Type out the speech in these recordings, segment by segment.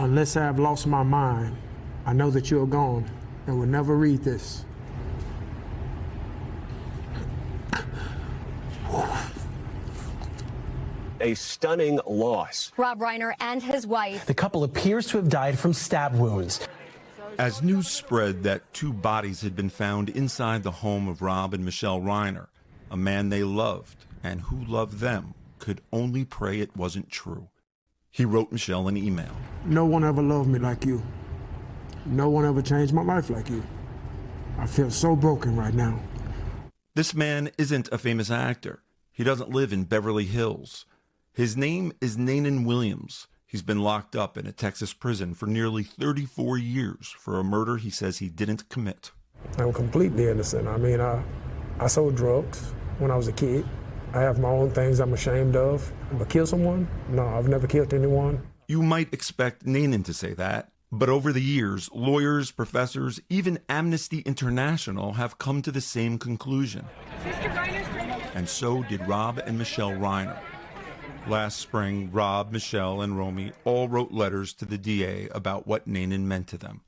Unless I have lost my mind, I know that you are gone and will never read this. A stunning loss. Rob Reiner and his wife. The couple appears to have died from stab wounds. As news spread that 2 bodies had been found inside the home of Rob and Michele Reiner, a man they loved and who loved them could only pray it wasn't true. He wrote Michele an email. No one ever loved me like you. No one ever changed my life like you. I feel so broken right now. This man isn't a famous actor. He doesn't live in Beverly Hills. His name is Nanon Williams. He's been locked up in a Texas prison for nearly 34 years for a murder he says he didn't commit. I'm completely innocent. I mean, I sold drugs when I was a kid. I have my own things I'm ashamed of. But kill someone? No, I've never killed anyone. You might expect Nanon to say that, but over the years, lawyers, professors, even Amnesty International have come to the same conclusion. And so did Rob and Michele Reiner. Last spring, Rob, Michele, and Romy all wrote letters to the DA about what Nanon meant to them.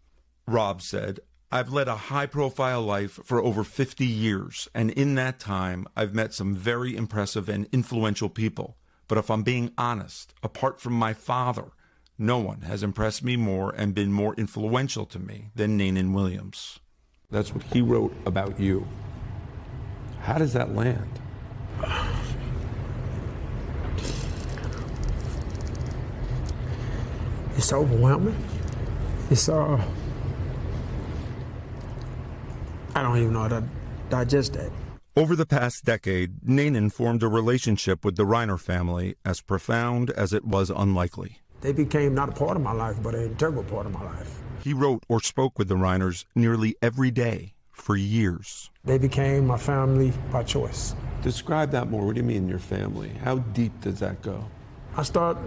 Rob said, "I've led a high-profile life for over 50 years, and in that time, I've met some very impressive and influential people. But if I'm being honest, apart from my father, no one has impressed me more and been more influential to me than Nanon Williams." That's what he wrote about you. How does that land? It's overwhelming. It's, I don't even know how to digest that. Over the past decade, Nanon formed a relationship with the Reiner family as profound as it was unlikely. They became not a part of my life, but an integral part of my life. He wrote or spoke with the Reiners nearly every day for years. They became my family by choice. Describe that more. What do you mean, your family? How deep does that go? I start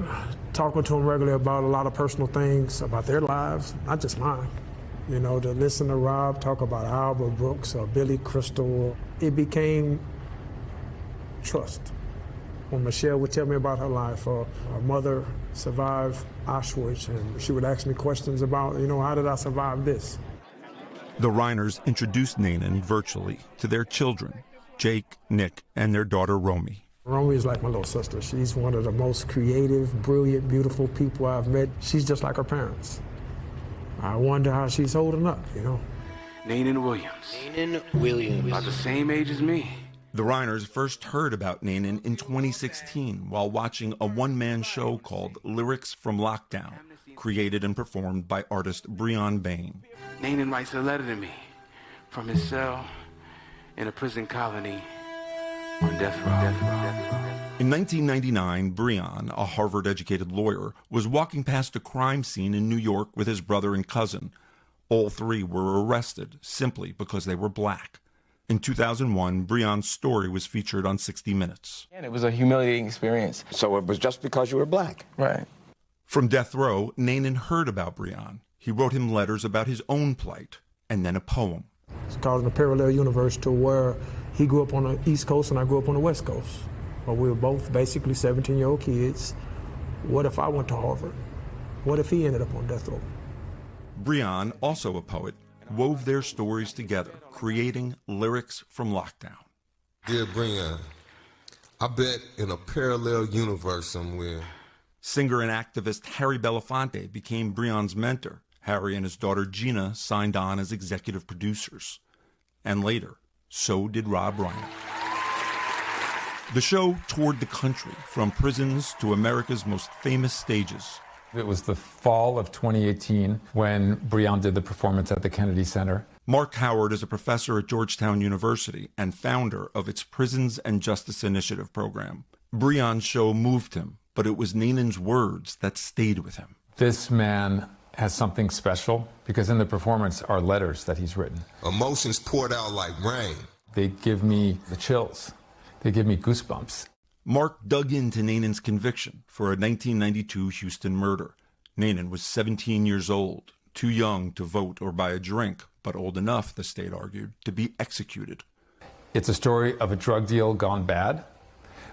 talking to them regularly about a lot of personal things, about their lives, not just mine. You know, to listen to Rob talk about Albert Brooks or Billy Crystal, it became trust. When Michele would tell me about her life, or her mother survived Auschwitz, and she would ask me questions about, you know, how did I survive this? The Reiners introduced Nanon virtually to their children, Jake, Nick, and their daughter Romy. Romy is like my little sister. She's one of the most creative, brilliant, beautiful people I've met. She's just like her parents. I wonder how she's holding up, you know. Nanon Williams. Nanon Williams. About the same age as me. The Reiners first heard about Nanon in 2016 while watching a one-man show called Lyrics from Lockdown, created and performed by artist Breon Bain. Nanon writes a letter to me from his cell in a prison colony on death row. In 1999, Breon, a Harvard-educated lawyer, was walking past a crime scene in New York with his brother and cousin. All 3 were arrested simply because they were black. In 2001, Breon's story was featured on 60 Minutes. And it was a humiliating experience. So it was just because you were black? Right. From death row, Nanon heard about Breon. He wrote him letters about his own plight, and then a poem. It's called A Parallel Universe, to where he grew up on the East Coast and I grew up on the West Coast. But we were both basically 17-year-old kids. What if I went to Harvard? What if he ended up on death row? Breon, also a poet, wove their stories together, creating Lyrics from Lockdown. Dear Breon, I bet in a parallel universe somewhere. Singer and activist Harry Belafonte became Breon's mentor. Harry and his daughter Gina signed on as executive producers. And later, so did Rob Reiner. The show toured the country, from prisons to America's most famous stages. It was the fall of 2018 when Breon did the performance at the Kennedy Center. Mark Howard is a professor at Georgetown University and founder of its Prisons and Justice Initiative program. Breon's show moved him, but it was Nanon's words that stayed with him. This man has something special because in the performance are letters that he's written. Emotions poured out like rain. They give me the chills. They give me goosebumps. Mark dug into Nanon's conviction for a 1992 Houston murder. Nanon was 17 years old, too young to vote or buy a drink, but old enough, the state argued, to be executed. It's a story of a drug deal gone bad,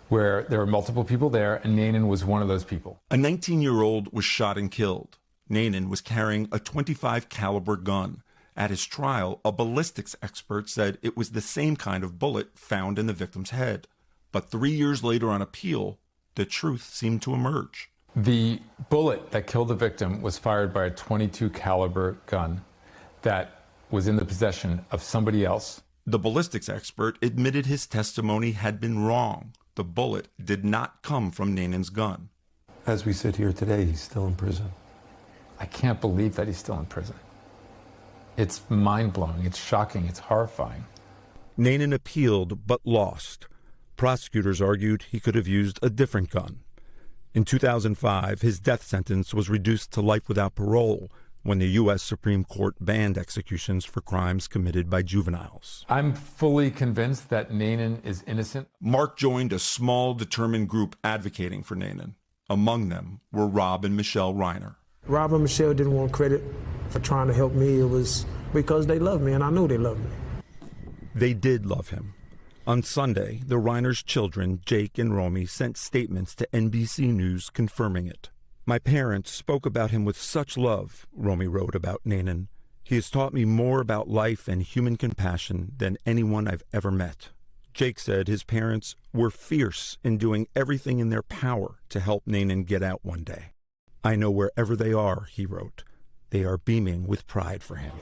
where there were multiple people there, and Nanon was one of those people. A 19-year-old was shot and killed. Nanon was carrying a .25 caliber gun. At his trial, a ballistics expert said it was the same kind of bullet found in the victim's head. But 3 years later on appeal, the truth seemed to emerge. The bullet that killed the victim was fired by a .22 caliber gun that was in the possession of somebody else. The ballistics expert admitted his testimony had been wrong. The bullet did not come from Nanon's gun. As we sit here today, he's still in prison. I can't believe that he's still in prison. It's mind-blowing, it's shocking, it's horrifying. Nanon appealed but lost. Prosecutors argued he could have used a different gun. In 2005, his death sentence was reduced to life without parole when the U.S. Supreme Court banned executions for crimes committed by juveniles. I'm fully convinced that Nanon is innocent. Mark joined a small, determined group advocating for Nanon. Among them were Rob and Michele Reiner. Rob and Michele didn't want credit for trying to help me. It was because they loved me, and I knew they loved me. They did love him. On Sunday, the Reiners' children, Jake and Romy, sent statements to NBC News confirming it. My parents spoke about him with such love, Romy wrote about Nanon. He has taught me more about life and human compassion than anyone I've ever met. Jake said his parents were fierce in doing everything in their power to help Nanon get out one day. I know wherever they are, he wrote, they are beaming with pride for him.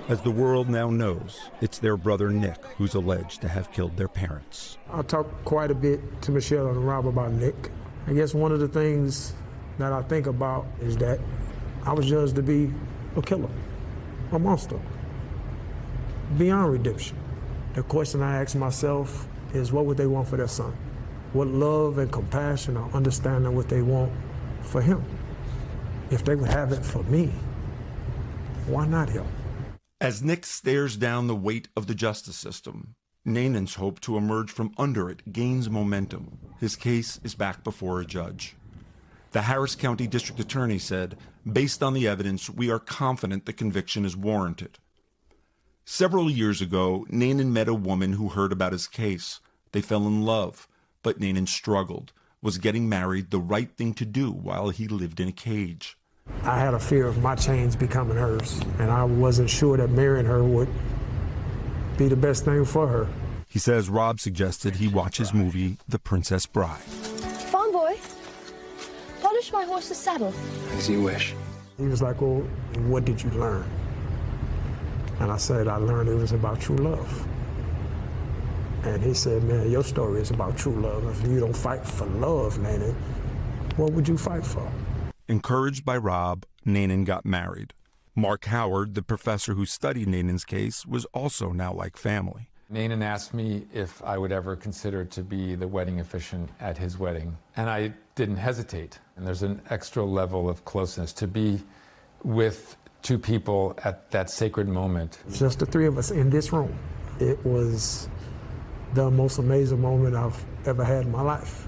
As the world now knows, it's their brother Nick who's alleged to have killed their parents. I talked quite a bit to Michele and Rob about Nick. I guess one of the things that I think about is that I was judged to be a killer, a monster, beyond redemption. The question I ask myself is, what would they want for their son? What love and compassion or understanding would they want for him? If they would have it for me, why not him? As Nick stares down the weight of the justice system, Nanon's hope to emerge from under it gains momentum. His case is back before a judge. The Harris County District Attorney said, based on the evidence, we are confident the conviction is warranted. Several years ago, Nanon met a woman who heard about his case. They fell in love, but Nanon struggled. Was getting married the right thing to do while he lived in a cage? I had a fear of my chains becoming hers, and I wasn't sure that marrying her would be the best thing for her. He says Rob suggested he watch his movie, The Princess Bride. Farm boy, polish my horse's saddle. As you wish. He was like, well, what did you learn? And I said, I learned it was about true love. And he said, man, your story is about true love. If you don't fight for love, Nanon, what would you fight for? Encouraged by Rob, Nanon got married. Mark Howard, the professor who studied Nanon's case, was also now like family. Nanon asked me if I would ever consider to be the wedding officiant at his wedding, and I didn't hesitate. And there's an extra level of closeness to be with two people at that sacred moment. Just the three of us in this room. It was the most amazing moment I've ever had in my life.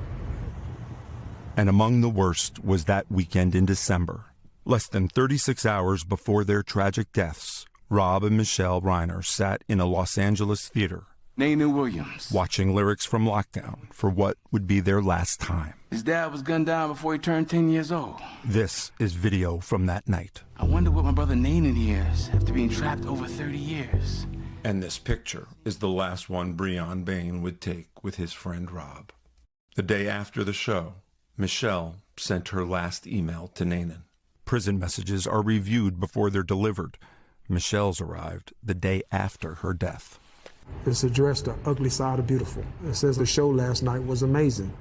And among the worst was that weekend in December. Less than 36 hours before their tragic deaths, Rob and Michele Reiner sat in a Los Angeles theater, Nanon Williams, watching lyrics from Lockdown for what would be their last time. His dad was gunned down before he turned 10 years old. This is video from that night. I wonder what my brother Nanon hears after being trapped over 30 years. And this picture is the last one Breon Bain would take with his friend Rob. The day after the show, Michele sent her last email to Nanon. Prison messages are reviewed before they're delivered. Michelle's arrived the day after her death. It's addressed the ugly side of beautiful. It says the show last night was amazing.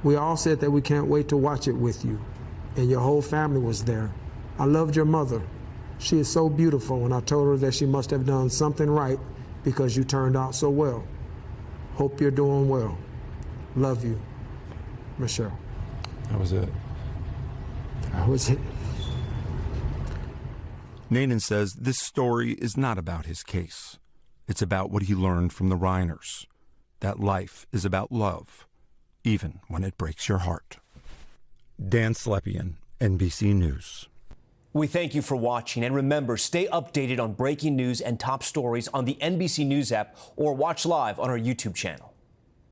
We all said that we can't wait to watch it with you, and your whole family was there. I loved your mother. She is so beautiful, and I told her that she must have done something right because you turned out so well. Hope you're doing well. Love you, Michele. That was it. That was it. Nanon says this story is not about his case. It's about what he learned from the Reiners, that life is about love, even when it breaks your heart. Dan Slepian, NBC News. We thank you for watching, and remember, stay updated on breaking news and top stories on the NBC News app or watch live on our YouTube channel.